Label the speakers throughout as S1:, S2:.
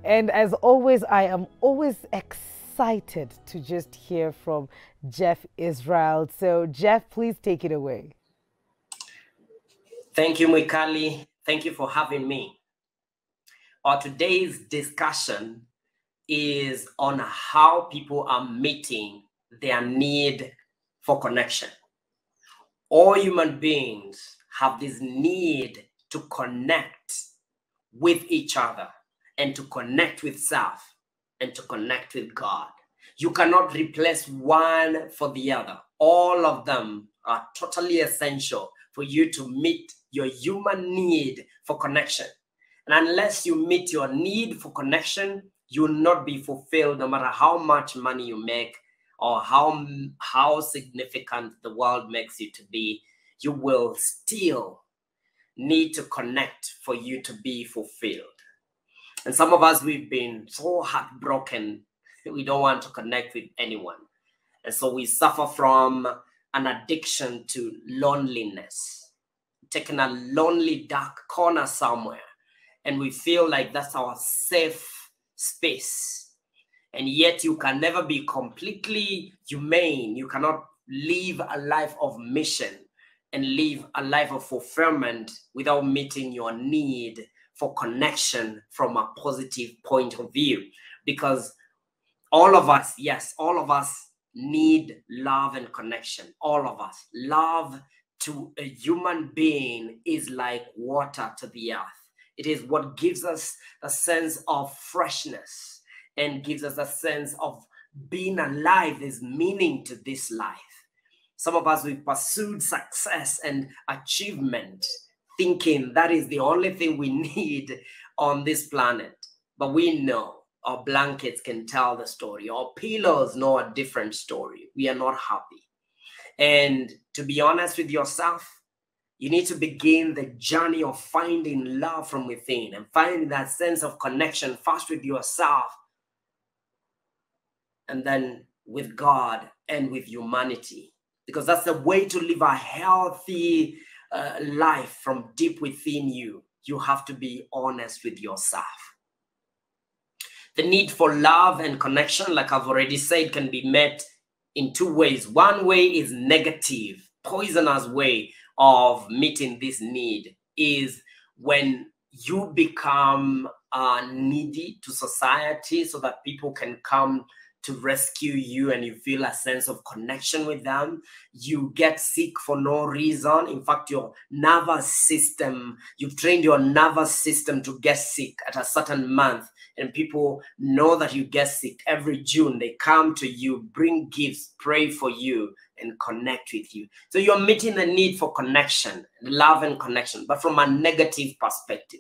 S1: And as always, I am always excited to just hear from Jeff Israel. So, Jeff, please take it away.
S2: Thank you, Mikali. Thank you for having me. Our today's discussion is on how people are meeting their need for connection. All human beings have this need to connect with each other and to connect with self and to connect with God. You cannot replace one for the other. All of them are totally essential for you to meet your human need for connection. And unless you meet your need for connection, you will not be fulfilled no matter how much money you make or how significant the world makes you to be. You will still need to connect for you to be fulfilled. And some of us, we've been so heartbroken, we don't want to connect with anyone. And so we suffer from an addiction to loneliness, taking a lonely, dark corner somewhere. And we feel like that's our safe space. And yet you can never be completely humane. You cannot live a life of mission and live a life of fulfillment without meeting your need for connection from a positive point of view. Because all of us, yes, all of us need love and connection. All of us. Love to a human being is like water to the earth. It is what gives us a sense of freshness and gives us a sense of being alive. There's meaning to this life. Some of us, we've pursued success and achievement, thinking that is the only thing we need on this planet. But we know our blankets can tell the story. Our pillows know a different story. We are not happy. And to be honest with yourself, you need to begin the journey of finding love from within and finding that sense of connection first with yourself and then with God and with humanity. Because that's the way to live a healthy life from deep within you. You have to be honest with yourself. The need for love and connection, like I've already said, can be met in two ways. One way is negative, poisonous way of meeting this need is when you become needy to society so that people can come to rescue you and you feel a sense of connection with them. You get sick for no reason. In fact, your nervous system, you've trained your nervous system to get sick at a certain month. And people know that you get sick. Every June, they come to you, bring gifts, pray for you, and connect with you. So you're meeting the need for connection, love and connection, but from a negative perspective.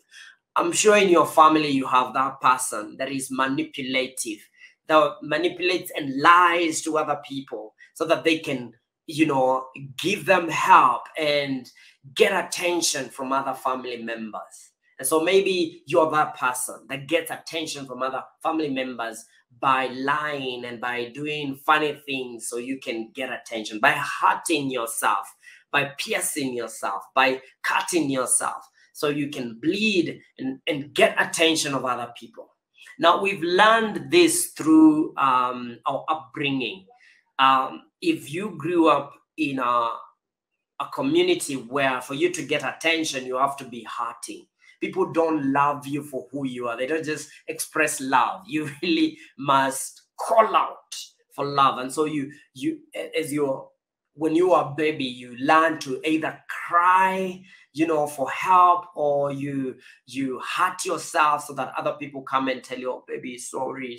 S2: I'm sure in your family, you have that person that is manipulative, that manipulates and lies to other people so that they can, give them help and get attention from other family members. And so maybe you're that person that gets attention from other family members by lying and by doing funny things so you can get attention, by hurting yourself, by piercing yourself, by cutting yourself so you can bleed and get attention of other people. Now, we've learned this through our upbringing. If you grew up in a community where for you to get attention, you have to be hurting. People don't love you for who you are. They don't just express love. You really must call out for love. And so when you are a baby, you learn to either cry, for help, or you hurt yourself so that other people come and tell you, oh, baby, sorry,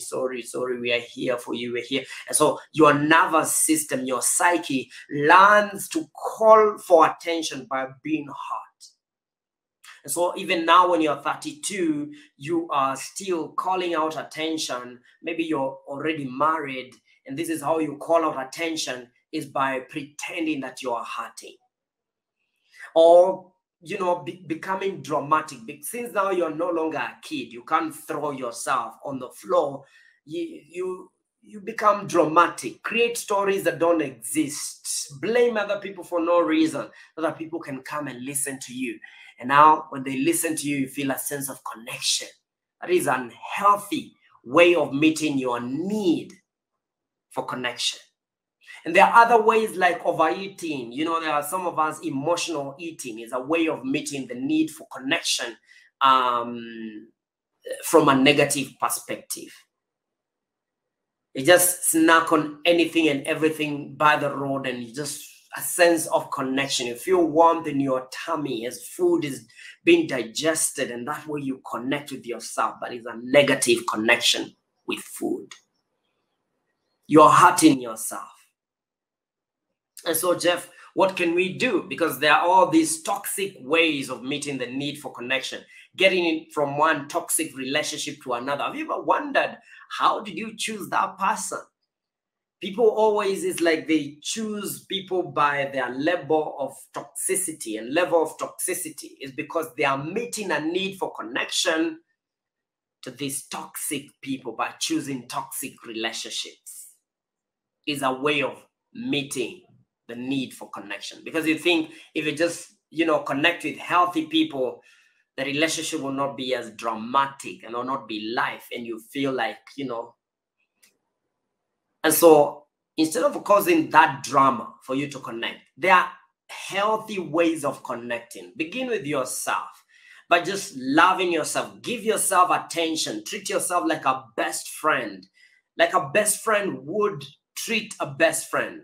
S2: we are here for you, we're here. And so your nervous system, your psyche learns to call for attention by being hurt. And so even now when you're 32, you are still calling out attention. Maybe you're already married, and this is how you call out attention, is by pretending that you are hurting. Or becoming dramatic. Since now you're no longer a kid, you can't throw yourself on the floor. You become dramatic, create stories that don't exist, blame other people for no reason so that people can come and listen to you. And now when they listen to you, you feel a sense of connection That is an unhealthy way of meeting your need for connection. And there are other ways like overeating. You know, there are some of us, emotional eating is a way of meeting the need for connection from a negative perspective. You just snack on anything and everything by the road, and you just a sense of connection. You feel warmth in your tummy as food is being digested, and that way you connect with yourself. But it's a negative connection with food. You're hurting yourself. And so, Jeff, what can we do? Because there are all these toxic ways of meeting the need for connection, getting it from one toxic relationship to another. Have you ever wondered, how did you choose that person? People always, it's like they choose people by their level of toxicity. And level of toxicity is because they are meeting a need for connection to these toxic people by choosing toxic relationships. Is a way of meeting the need for connection. Because you think if you just, connect with healthy people, the relationship will not be as dramatic and will not be life. And you feel like, And so instead of causing that drama for you to connect, there are healthy ways of connecting. Begin with yourself by just loving yourself. Give yourself attention. Treat yourself like a best friend. Like a best friend would treat a best friend.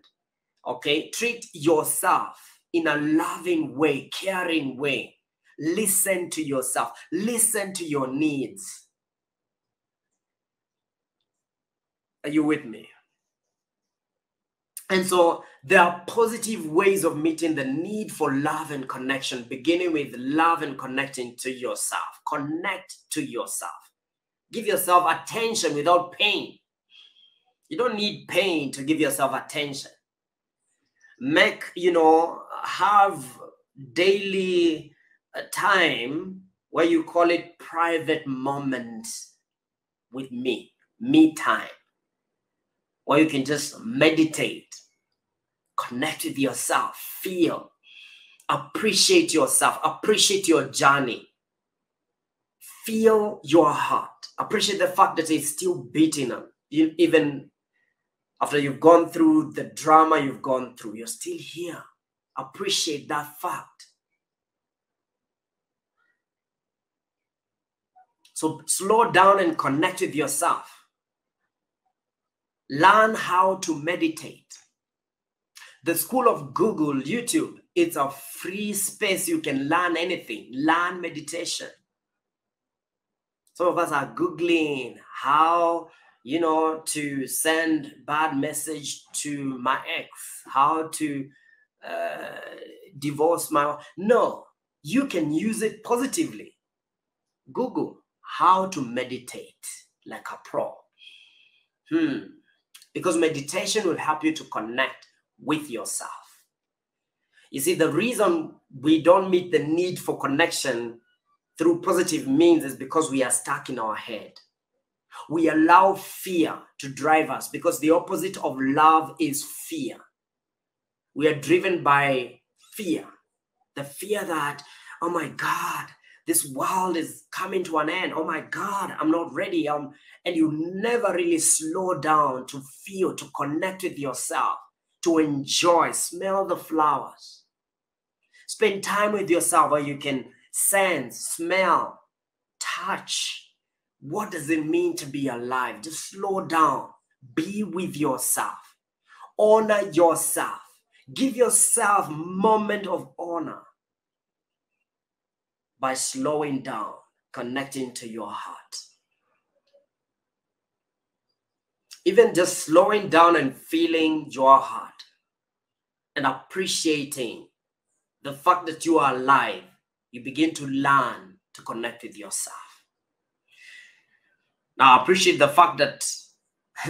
S2: Okay? Treat yourself in a loving way, caring way. Listen to yourself. Listen to your needs. Are you with me? And so there are positive ways of meeting the need for love and connection, beginning with love and connecting to yourself. Connect to yourself. Give yourself attention without pain. You don't need pain to give yourself attention. Have daily time where you call it private moments with me time, where you can just meditate, connect with yourself, feel, appreciate yourself, appreciate your journey, feel your heart, appreciate the fact that it's still beating up. Even after you've gone through the drama you've gone through, you're still here. Appreciate that fact. So slow down and connect with yourself. Learn how to meditate. The School of Google, YouTube, it's a free space. You can learn anything. Learn meditation. Some of us are Googling how, to send bad message to my ex, how to divorce my... No, you can use it positively. Google how to meditate like a pro. Because meditation will help you to connect with yourself. You see, the reason we don't meet the need for connection through positive means is because we are stuck in our head. We allow fear to drive us because the opposite of love is fear. We are driven by fear. The fear that, oh my God, this world is coming to an end. Oh my God, I'm not ready. And you never really slow down to feel, to connect with yourself, to enjoy, smell the flowers. Spend time with yourself where you can sense, smell, touch. What does it mean to be alive? Just slow down. Be with yourself. Honor yourself. Give yourself a moment of honor by slowing down, connecting to your heart. Even just slowing down and feeling your heart and appreciating the fact that you are alive, you begin to learn to connect with yourself. Now, appreciate the fact that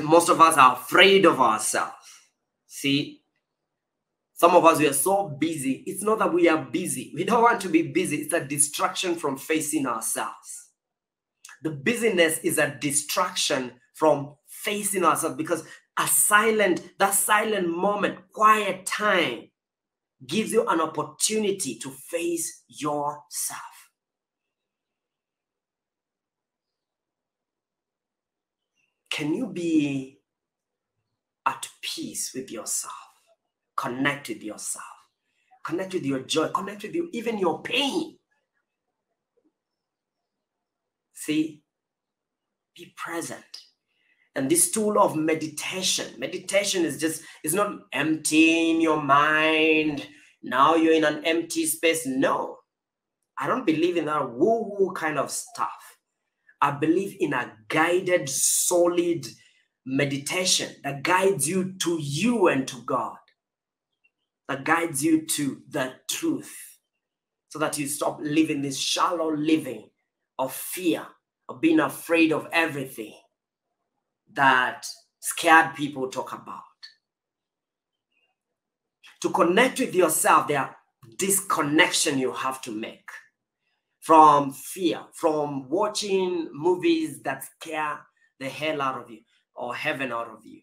S2: most of us are afraid of ourselves. See, some of us, we are so busy. It's not that we are busy. We don't want to be busy. It's a distraction from facing ourselves. The busyness is a distraction from facing ourselves because that silent moment, quiet time gives you an opportunity to face yourself. can you be at peace with yourself? Connect with yourself. Connect with your joy. Connect with you, even your pain. See, be present. And this tool of meditation is not emptying your mind. Now you're in an empty space. No, I don't believe in that woo-woo kind of stuff. I believe in a guided, solid meditation that guides you to you and to God, that guides you to the truth, so that you stop living this shallow living of fear, of being afraid of everything that scared people talk about. To connect with yourself, there are disconnection you have to make from fear, from watching movies that scare the hell out of you or heaven out of you.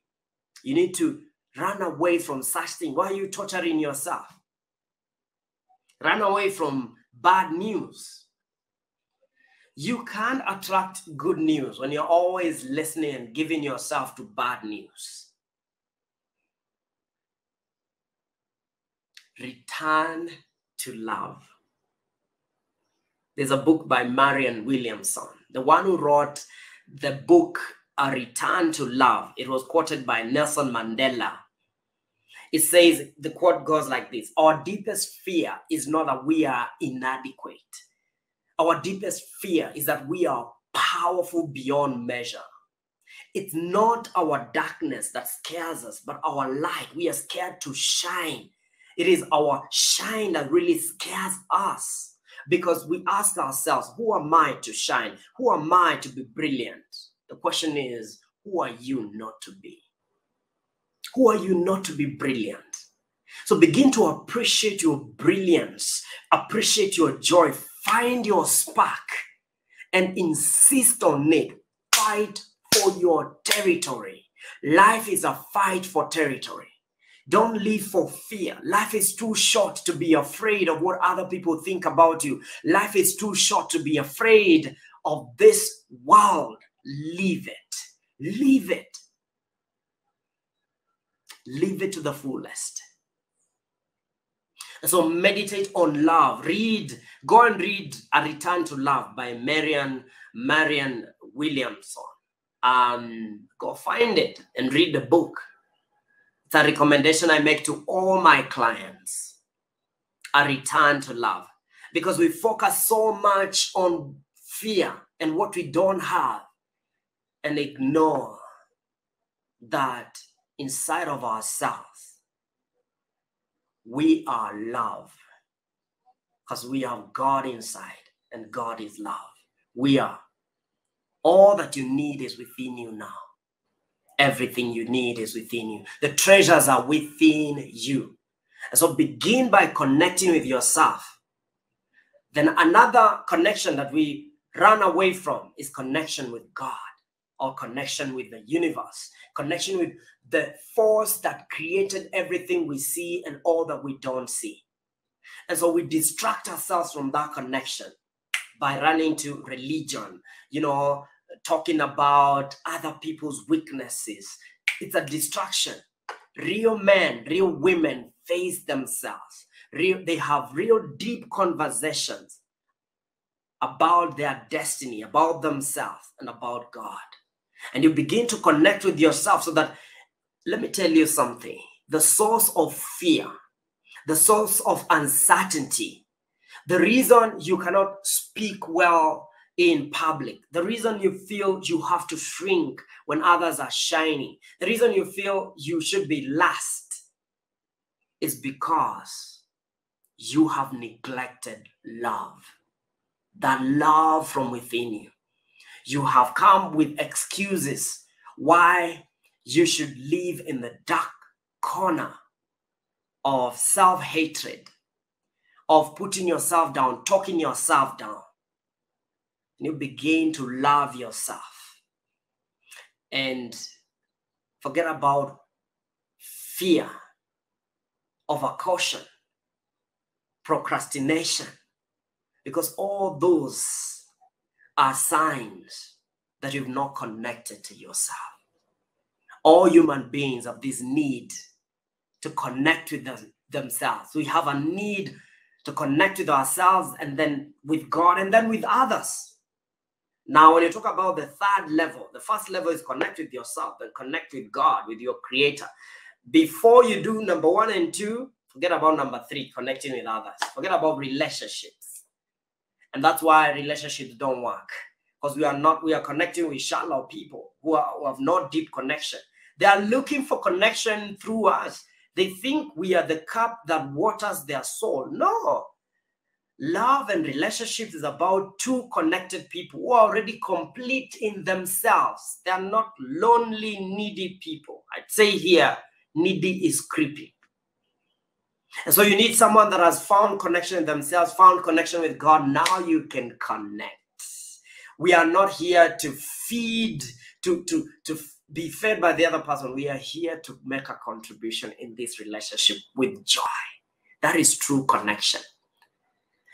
S2: You need to run away from such things. Why are you torturing yourself? Run away from bad news. You can't attract good news when you're always listening and giving yourself to bad news. Return to love. There's a book by Marianne Williamson, the one who wrote the book, A Return to Love. It was quoted by Nelson Mandela. It says, the quote goes like this: our deepest fear is not that we are inadequate. Our deepest fear is that we are powerful beyond measure. It's not our darkness that scares us, but our light. We are scared to shine. It is our shine that really scares us, because we ask ourselves, who am I to shine? Who am I to be brilliant? The question is, who are you not to be? Who are you not to be brilliant? So begin to appreciate your brilliance, appreciate your joy, find your spark and insist on it. Fight for your territory. Life is a fight for territory. Don't live for fear. Life is too short to be afraid of what other people think about you. Life is too short to be afraid of this world. Live it. Live it. Live it to the fullest. So meditate on love. Go and read A Return to Love by Marianne Williamson. Go find it and read the book. It's a recommendation I make to all my clients. A Return to Love. Because we focus so much on fear and what we don't have, and ignore that inside of ourselves, we are love, because we have God inside, and God is love. We are. All that you need is within you now. Everything you need is within you. The treasures are within you. And so begin by connecting with yourself. Then another connection that we run away from is connection with God, or connection with the universe, connection with the force that created everything we see and all that we don't see. And so we distract ourselves from that connection by running to religion, talking about other people's weaknesses. It's a distraction. Real men, real women face themselves. They have real deep conversations about their destiny, about themselves, and about God. And you begin to connect with yourself so that, let me tell you something, the source of fear, the source of uncertainty, the reason you cannot speak well in public, the reason you feel you have to shrink when others are shining, the reason you feel you should be last, is because you have neglected love, that love from within you. You have come with excuses why you should live in the dark corner of self-hatred, of putting yourself down, talking yourself down. And you begin to love yourself and forget about fear, overcaution, procrastination, because all those are signs that you've not connected to yourself. All human beings have this need to connect with themselves. We have a need to connect with ourselves, and then with God, and then with others. Now, when you talk about the third level, the first level is connect with yourself and connect with God, with your creator. Before you do number 1 and 2, forget about number 3, connecting with others. Forget about relationships. And that's why relationships don't work. Because we are connecting with shallow people who have no deep connection. They are looking for connection through us. They think we are the cup that waters their soul. No. Love and relationships is about two connected people who are already complete in themselves. They are not lonely, needy people. I'd say here, needy is creepy. And so you need someone that has found connection in themselves, found connection with God. Now you can connect. We are not here to feed, to be fed by the other person. We are here to make a contribution in this relationship with joy. That is true connection.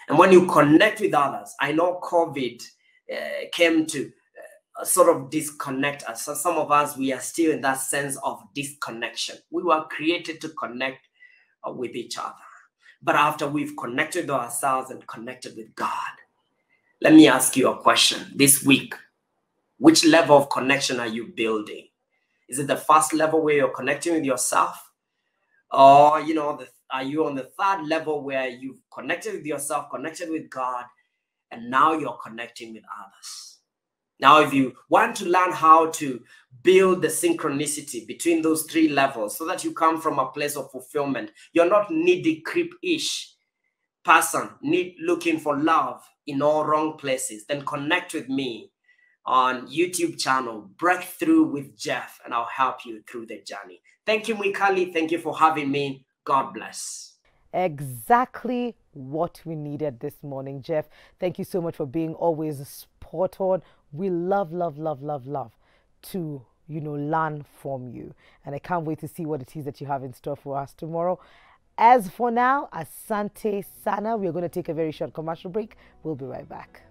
S2: And when you connect with others, I know COVID came to sort of disconnect us. So some of us, we are still in that sense of disconnection. We were created to connect with each other. But after we've connected with ourselves and connected with God, let me ask you a question this week. Which level of connection are you building? Is it the first level where you're connecting with yourself? Or, are you on the third level where you've connected with yourself, connected with God, and now you're connecting with others? Now, if you want to learn how to build the synchronicity between those 3 levels so that you come from a place of fulfillment, you're not needy, creep-ish person, looking for love in all wrong places, then connect with me on YouTube channel, Breakthrough with Jeff, and I'll help you through the journey. Thank you, Mikali. Thank you for having me. God bless.
S1: Exactly what we needed this morning, Jeff. Thank you so much for being always spot on. We love to, learn from you. And I can't wait to see what it is that you have in store for us tomorrow. As for now, Asante Sana. We're going to take a very short commercial break. We'll be right back.